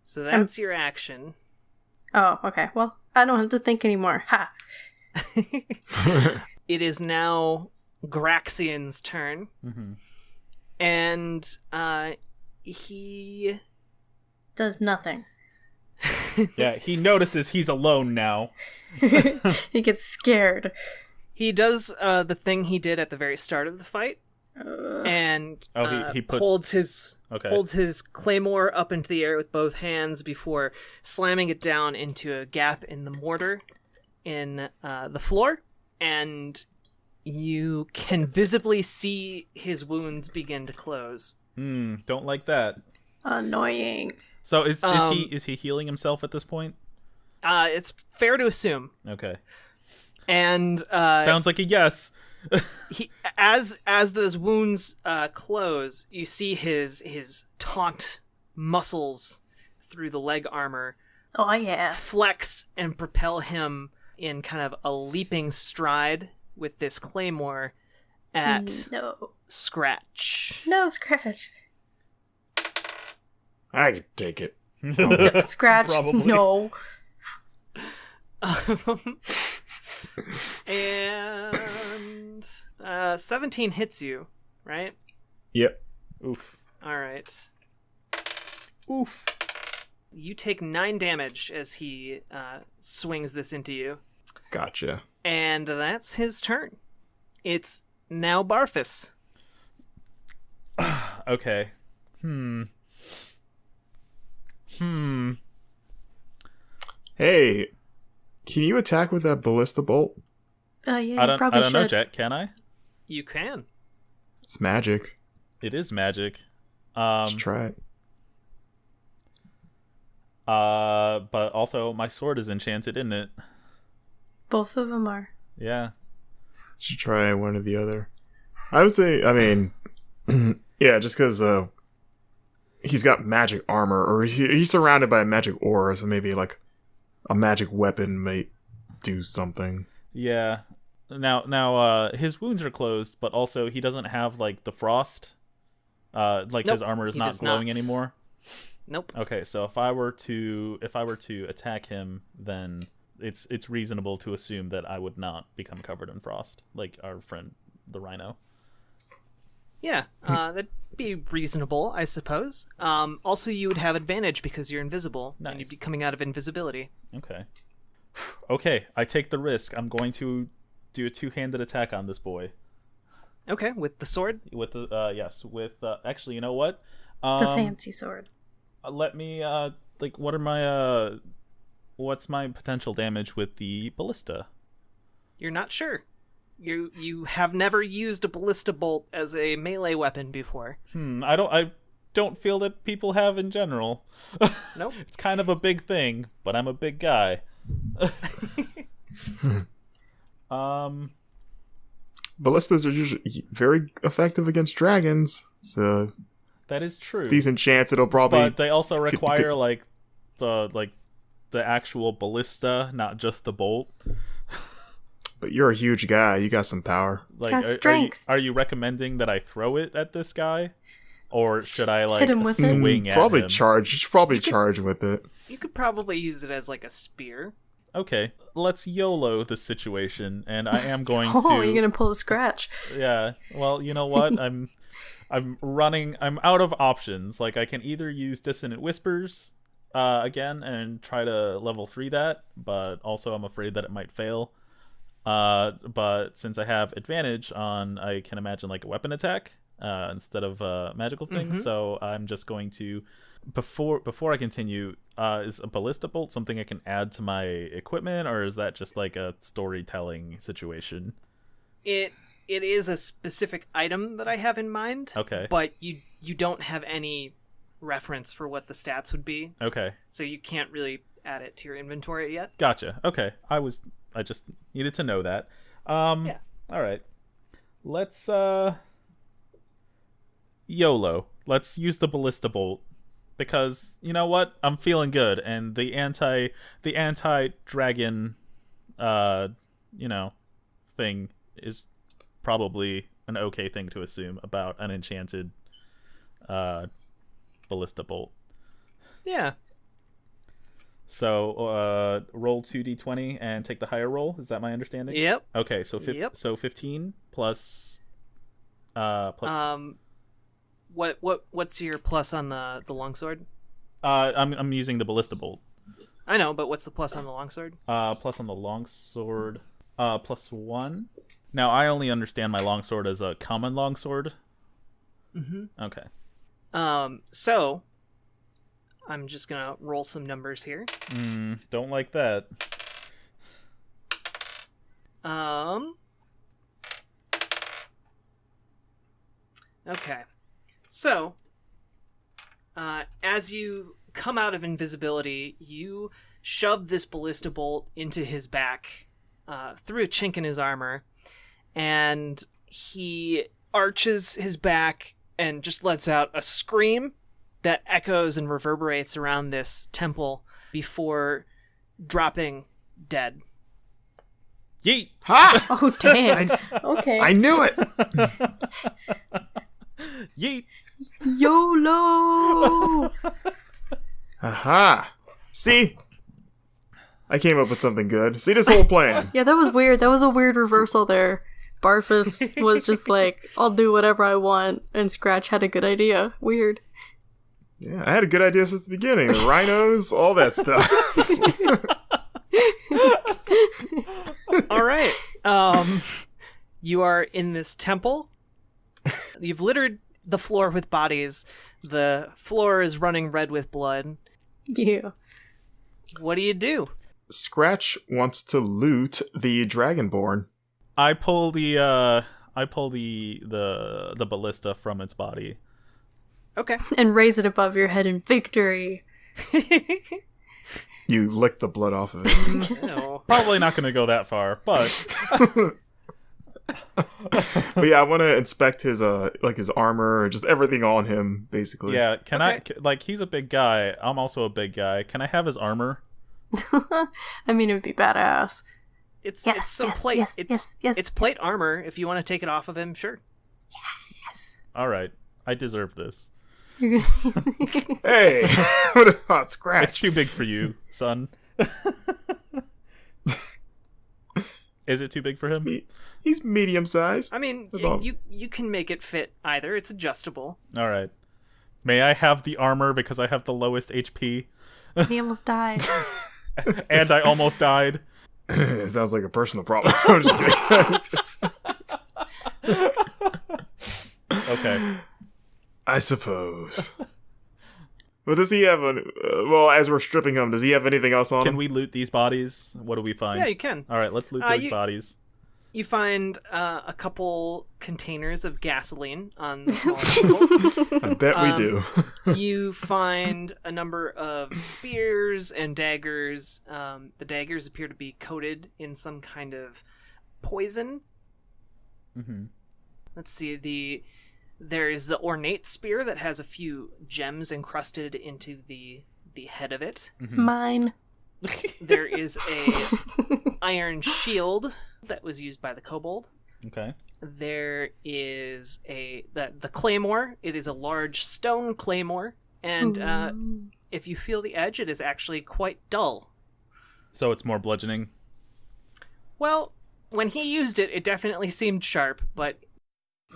So that's your action. Oh, okay. Well, I don't have to think anymore. Ha! It is now Graxian's turn. Mm-hmm. And he... Does nothing. Yeah, he notices he's alone now. He gets scared. He does the thing he did at the very start of the fight. And he puts... holds his Okay. holds his claymore up into the air with both hands before slamming it down into a gap in the mortar in the floor, and you can visibly see his wounds begin to close. Don't like that. Annoying. So is he healing himself at this point? It's fair to assume. Okay. And Sounds like a yes. he, as those wounds close, you see his taut muscles through the leg armor Oh, yeah. flex and propel him in kind of a leaping stride with this claymore at No. Scratch. No, Scratch. I can take it. Scratch. Probably. No. And 17 hits you, right? Yep. Oof. All right. Oof. You take 9 damage as he swings this into you. Gotcha. And that's his turn. It's now Barfus. Okay. Hey, can you attack with that ballista bolt? Yeah, I you don't probably know, should. Jet. Can I? You can. It's magic. It is magic. Let's try it. But also my sword is enchanted, isn't it? Both of them are. Yeah. Should try one or the other. I would say, I mean, yeah, just because he's got magic armor, or he's surrounded by a magic aura, so maybe like a magic weapon might do something. Yeah. Now, his wounds are closed, but also he doesn't have like the frost. Like Nope, his armor is he not does glowing not. anymore. Nope. Okay, so if I were to attack him, then it's reasonable to assume that I would not become covered in frost, like our friend the rhino. Yeah, that'd be reasonable, I suppose. Also, you would have advantage because you're invisible, and you'd be coming out of invisibility. Okay. Okay, I take the risk. I'm going to do a two-handed attack on this boy. Okay, with the sword? With the yes, with actually, you know what? The fancy sword. Let me what are my what's my potential damage with the ballista? You're not sure. You have never used a ballista bolt as a melee weapon before. I don't feel that people have in general. Nope. It's kind of a big thing, but I'm a big guy. Ballistas are usually very effective against dragons, so That is true. decent chance it'll probably. But they also require the actual ballista, not just the bolt. But you're a huge guy. You got some power. Like, Got strength. Are you recommending that I throw it at this guy, or should I hit him with it. swing at Probably him? charge. You should probably charge with it. You could probably use it as like a spear. Okay, let's YOLO the situation, and I am going Oh, to. you're gonna pull a scratch. Yeah. Well, you know what? I'm running. I'm out of options. Like, I can either use Dissonant Whispers again and try to level 3 that, but also I'm afraid that it might fail. But since I have advantage on, I can imagine like a weapon attack instead of magical things. So I'm just going to before I continue. Is a ballista bolt something I can add to my equipment, or is that just like a storytelling situation? It is a specific item that I have in mind. Okay. But you don't have any reference for what the stats would be, Okay. so you can't really add it to your inventory yet. Gotcha. Okay. I just needed to know that. Yeah. All right. Let's YOLO. Let's use the ballista bolt because you know what? I'm feeling good, and the anti dragon thing is probably an okay thing to assume about an enchanted ballista bolt. Yeah. So roll 2d20 and take the higher roll. Is that my understanding? Yep. Okay, so Yep. so 15 plus What's your plus on the longsword? I'm using the ballista bolt. I know, but what's the plus on the longsword? Plus on the longsword +1. Now I only understand my longsword as a common longsword. Okay. So I'm just gonna roll some numbers here. Don't like that. Okay. So, as you come out of invisibility, you shove this ballista bolt into his back, through a chink in his armor, and he arches his back and just lets out a scream that echoes and reverberates around this temple before dropping dead. Yeet! Ha! Oh damn. Okay. I knew it. Yeet! YOLO. Aha! See, I came up with something good. See this whole plan. Yeah, that was weird. That was a weird reversal there. Barfus was just like, I'll do whatever I want, and Scratch had a good idea. Weird. Yeah, I had a good idea since the beginning. The rhinos, all that stuff. All right. You are in this temple. You've littered the floor with bodies. The floor is running red with blood. Yeah. What do? Scratch wants to loot the Dragonborn. I pull the ballista from its body. Okay. And raise it above your head in victory. You lick the blood off of it. No. Probably not going to go that far, but But yeah, I want to inspect his his armor, or just everything on him, basically. yeah. Can Okay. he's a big guy. I'm also a big guy. Can I have his armor? I mean, it would be badass. It's Yes, some yes, plate. yes, yes. It's plate armor. If you want to take it off of him, sure. Yes. All right. I deserve this. You're gonna... Hey, what about Scratch? It's too big for you, son. Is it too big for him? He's medium sized. I mean, About- you can make it fit either. It's adjustable. All right. May I have the armor because I have the lowest HP He almost died. and I almost died? It sounds like a personal problem. I'm just kidding. Okay. I suppose. But does he have well, as we're stripping him, does he have anything else on him? Can we loot these bodies? What do we find? Yeah, you can. All right, let's loot these bodies. You find a couple containers of gasoline on the small tables. I bet we do. You find a number of spears and daggers. The daggers appear to be coated in some kind of poison. Mm-hmm. Let's see. There is the ornate spear that has a few gems encrusted into the head of it. Mm-hmm. Mine. There is a iron shield that was used by the kobold. Okay. There is the claymore. It is a large stone claymore, and if you feel the edge, it is actually quite dull. So it's more bludgeoning. Well, when he used it, it definitely seemed sharp, but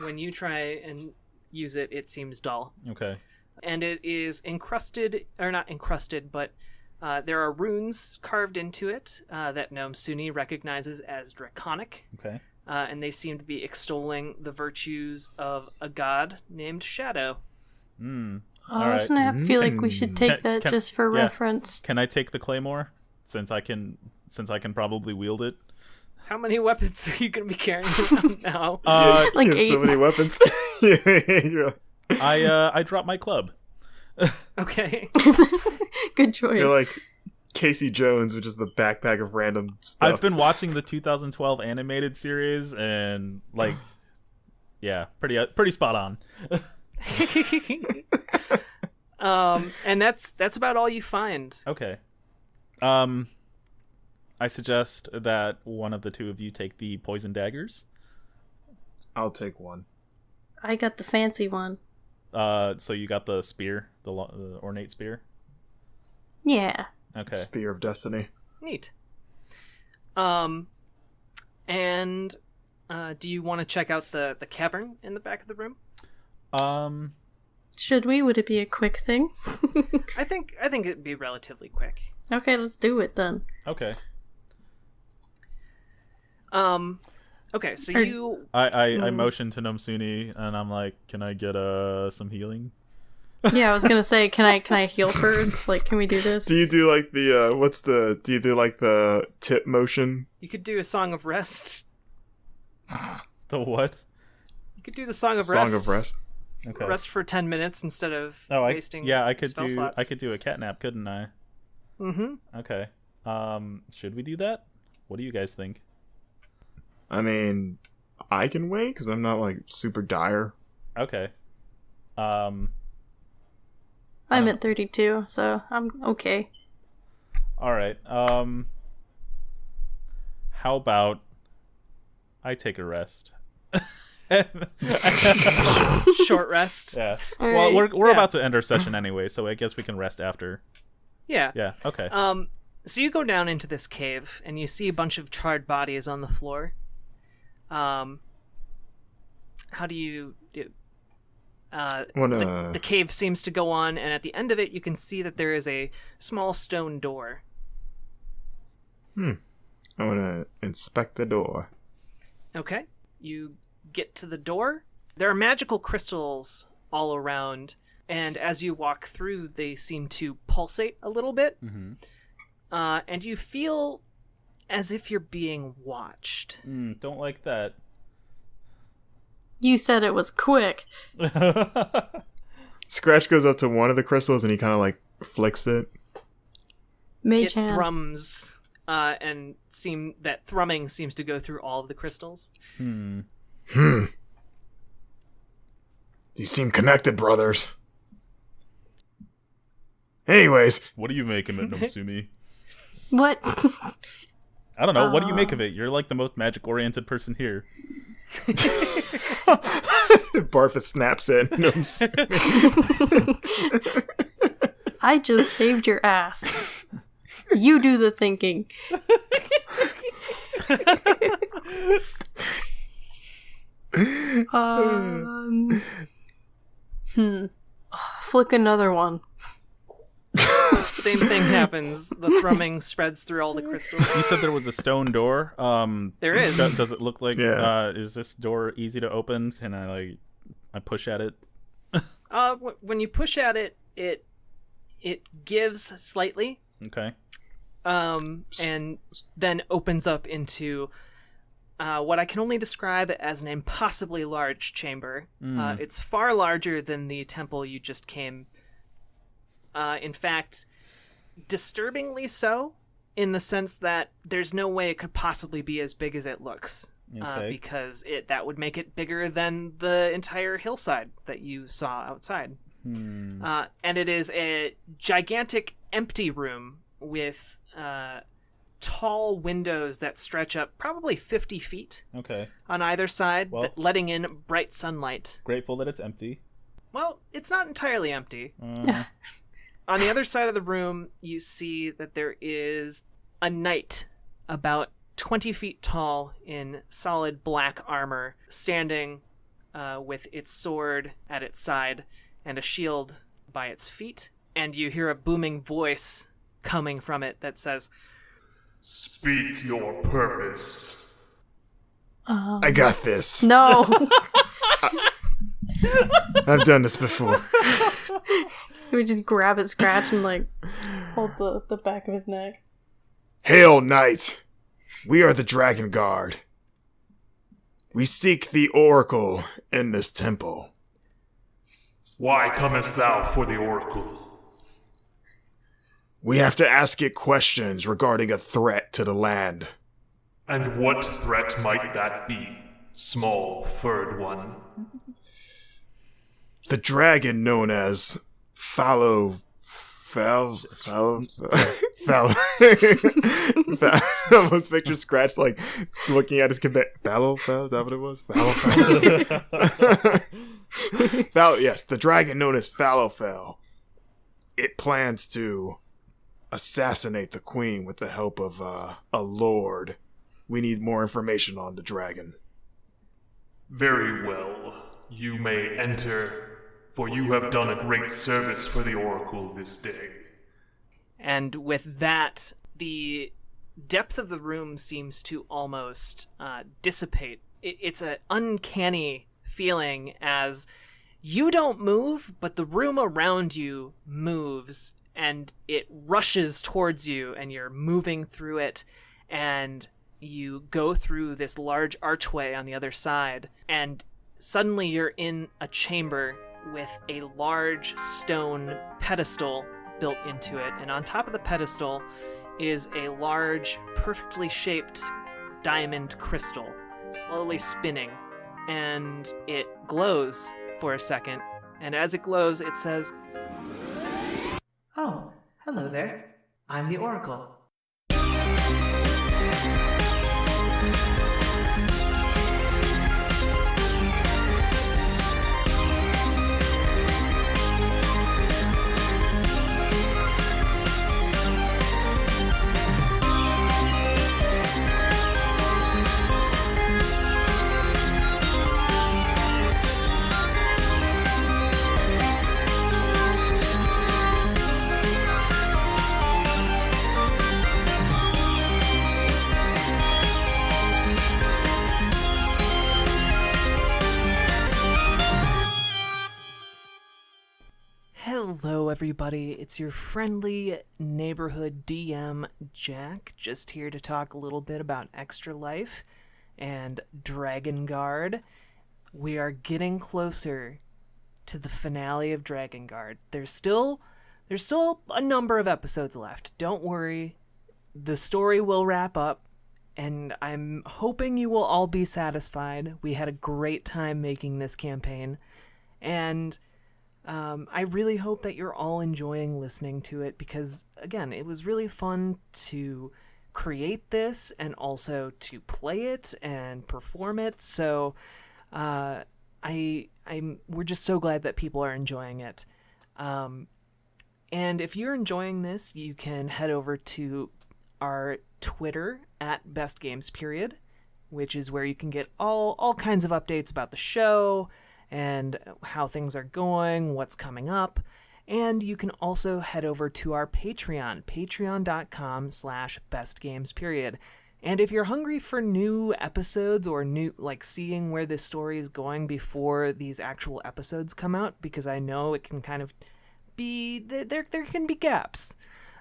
when you try and use it, it seems dull. Okay. And it is encrusted, or not encrusted, but there are runes carved into it that Gnome Suni recognizes as draconic. Okay. And they seem to be extolling the virtues of a god named Shadow. Mm. I was gonna feel like we should take that just for reference. Can I take the claymore since I can probably wield it? How many weapons are you going to be carrying around now? Like you have 8. so many weapons. Yeah. I dropped my club. Okay. Good choice. You're like Casey Jones, which is the backpack of random stuff. I've been watching the 2012 animated series, and like, yeah, pretty spot on. And that's about all you find. Okay. I suggest that one of the two of you take the poison daggers. I'll take one. I got the fancy one. So you got the spear, the ornate spear? Yeah. Okay. Spear of Destiny. Neat. And do you want to check out the cavern in the back of the room? Should we? Would it be a quick thing? I think it'd be relatively quick. Okay, let's do it then. Okay. Okay, so I motion to Nomsuni and I'm like, can I get some healing? Yeah, I was gonna say, can I heal first? Like, can we do this? Do you do like the do you do like the tip motion? You could do a Song of Rest. The what? You could do the Song of Song Rest. of Rest. Okay. Rest for 10 minutes instead of I wasting could spell slots. I could do a cat nap, couldn't I? Mm-hmm. Okay. Should we do that? What do you guys think? I mean, I can wait because I'm not like super dire. Okay. I'm at 32, so I'm okay. All right. How about I take a rest? Short rest. Yeah. All Well, right. we're about to end our session anyway, so I guess we can rest after. Yeah. Yeah. Okay. So you go down into this cave and you see a bunch of charred bodies on the floor. How do you do? The cave seems to go on, and at the end of it, you can see that there is a small stone door. I want to inspect the door. Okay. You get to the door. There are magical crystals all around, and as you walk through, they seem to pulsate a little bit. Mm-hmm. And you feel as if you're being watched. Don't like that. You said it was quick. Scratch goes up to one of the crystals and he kind of like flicks it. Mage It hand. thrums, and that thrumming seems to go through all of the crystals. These seem connected, brothers. Anyways, What do you make of it, Nomsumi? What? I don't know. What do you make of it? You're like the most magic-oriented person here. Barfa snaps in. I just saved your ass. You do the thinking. Flick another one. Same thing happens. The thrumming spreads through all the crystals. You said there was a stone door. There is. Does it look like? Yeah. Is this door easy to open? Can I like I push at it. When you push at it, it gives slightly. Okay. And then opens up into what I can only describe as an impossibly large chamber. It's far larger than the temple you just came. In fact, disturbingly so, in the sense that there's no way it could possibly be as big as it looks. Okay. Because that would make it bigger than the entire hillside that you saw outside. And it is a gigantic empty room with tall windows that stretch up probably 50 feet Okay. on either side, Well- letting in bright sunlight. Grateful that it's empty. Well, it's not entirely empty. On the other side of the room, you see that there is a knight about 20 feet tall in solid black armor, standing with its sword at its side and a shield by its feet. And you hear a booming voice coming from it that says, Speak your purpose. I got this. No. I've done this before. He would just grab at Scratch and, like, hold the back of his neck. Hail, knight! We are the Dragonguard. We seek the oracle in this temple. Why comest thou for the oracle? We have to ask it questions regarding a threat to the land. And what threat might that be, small furred one? The dragon known as Fallow. I almost picture Scratch like looking at his Fallow, is that what it was? Fallow. Yes, the dragon known as Fallowfell. It plans to assassinate the queen with the help of a lord. We need more information on the dragon. Very well. You may enter, for you have done a great service for the oracle this day. and with that, the depth of the room seems to almost dissipate. It's an uncanny feeling as you don't move, but the room around you moves, and it rushes towards you, and you're moving through it, and you go through this large archway on the other side, and suddenly you're in a chamber with a large stone pedestal built into it, and on top of the pedestal is a large, perfectly shaped diamond crystal, slowly spinning, and it glows for a second, and as it glows, it says, "Oh, hello there. I'm the Oracle." Hello everybody, it's your friendly neighborhood DM, Jack, just here to talk a little bit about Extra Life and Dragonguard. We are getting closer to the finale of Dragonguard. There's still a number of episodes left. Don't worry, the story will wrap up, and I'm hoping you will all be satisfied. We had a great time making this campaign, and I really hope that you're all enjoying listening to it because, again, it was really fun to create this and also to play it and perform it. So we're just so glad that people are enjoying it. And if you're enjoying this, you can head over to our Twitter at bestgamesperiod, which is where you can get all kinds of updates about the show and how things are going, what's coming up. And you can also head over to our Patreon, patreon.com/bestgamesperiod. And if you're hungry for new episodes or new, like, seeing where this story is going before these actual episodes come out, because I know it can kind of be, there can be gaps.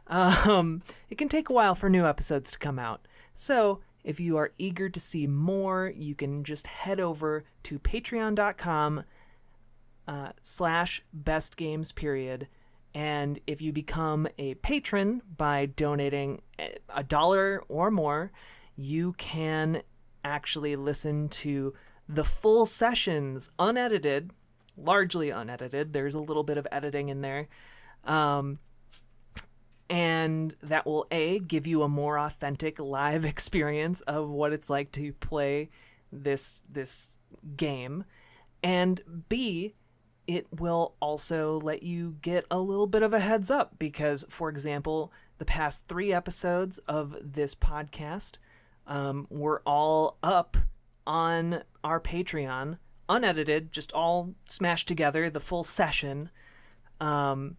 It can take a while for new episodes to come out. So if you are eager to see more, you can just head over to patreon.com/bestgames. And if you become a patron by donating $1 or more, you can actually listen to the full sessions unedited, largely unedited. There's a little bit of editing in there. And that will, A, give you a more authentic live experience of what it's like to play this game. And B, it will also let you get a little bit of a heads up because, for example, the past 3 episodes of this podcast were all up on our Patreon, unedited, just all smashed together, the full session, for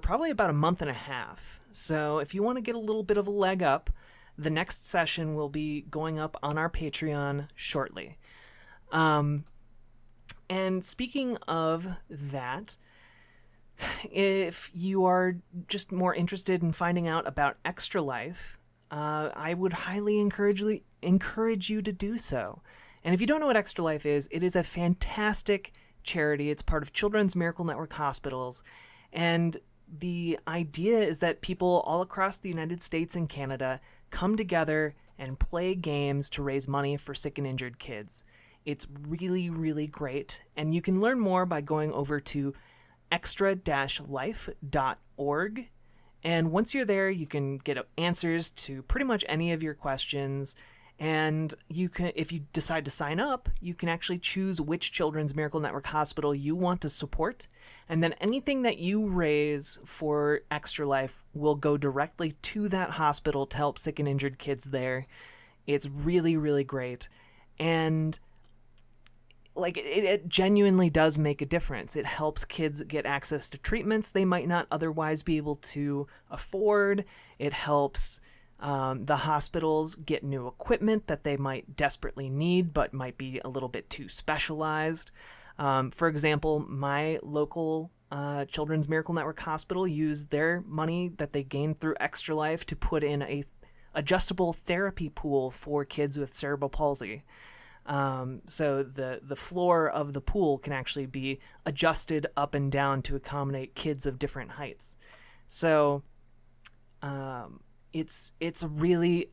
probably about a month and a half. So if you want to get a little bit of a leg up, the next session will be going up on our Patreon shortly. And speaking of that, if you are just more interested in finding out about Extra Life, I would highly encourage you to do so. And if you don't know what Extra Life is, it is a fantastic charity. It's part of Children's Miracle Network Hospitals. And the idea is that people all across the United States and Canada come together and play games to raise money for sick and injured kids. It's really, really great. And you can learn more by going over to extra-life.org. And once you're there, you can get answers to pretty much any of your questions. And you can, if you decide to sign up, you can actually choose which Children's Miracle Network hospital you want to support. And then anything that you raise for Extra Life will go directly to that hospital to help sick and injured kids there. It's really, really great. And like, it genuinely does make a difference. It helps kids get access to treatments they might not otherwise be able to afford. It helps the hospitals get new equipment that they might desperately need but might be a little bit too specialized. For example, my local Children's Miracle Network hospital used their money that they gained through Extra Life to put in a adjustable therapy pool for kids with cerebral palsy. So the floor of the pool can actually be adjusted up and down to accommodate kids of different heights. So it's a really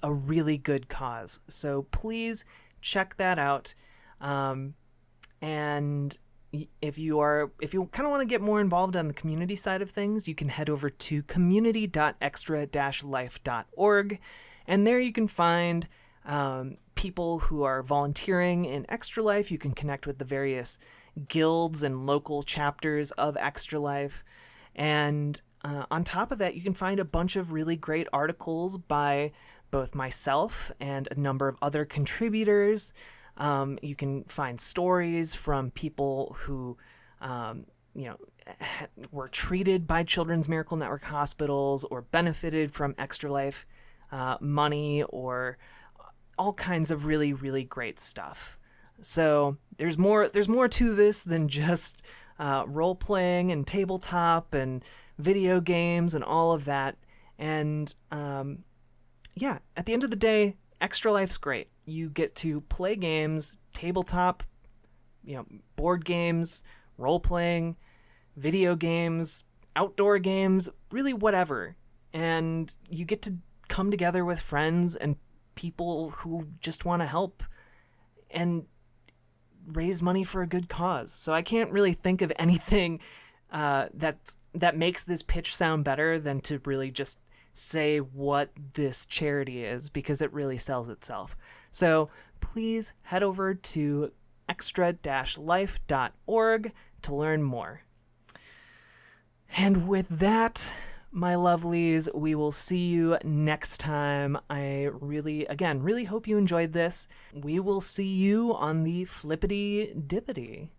good cause. So please check that out. And if you kind of want to get more involved on the community side of things, you can head over to community.extra-life.org, and there you can find people who are volunteering in Extra Life. You can connect with the various guilds and local chapters of Extra Life. And on top of that, you can find a bunch of really great articles by both myself and a number of other contributors. You can find stories from people who, were treated by Children's Miracle Network hospitals or benefited from Extra Life money, or all kinds of really, really great stuff. So there's more to this than just role-playing and tabletop and video games and all of that. And at the end of the day, Extra Life's great. You get to play games, tabletop, board games, role-playing, video games, outdoor games, really whatever. And you get to come together with friends and people who just want to help and raise money for a good cause. So I can't really think of anything that makes this pitch sound better than to really just say what this charity is, because it really sells itself. So please head over to extra-life.org to learn more. And with that, my lovelies, we will see you next time. I really hope you enjoyed this. We will see you on the flippity dippity.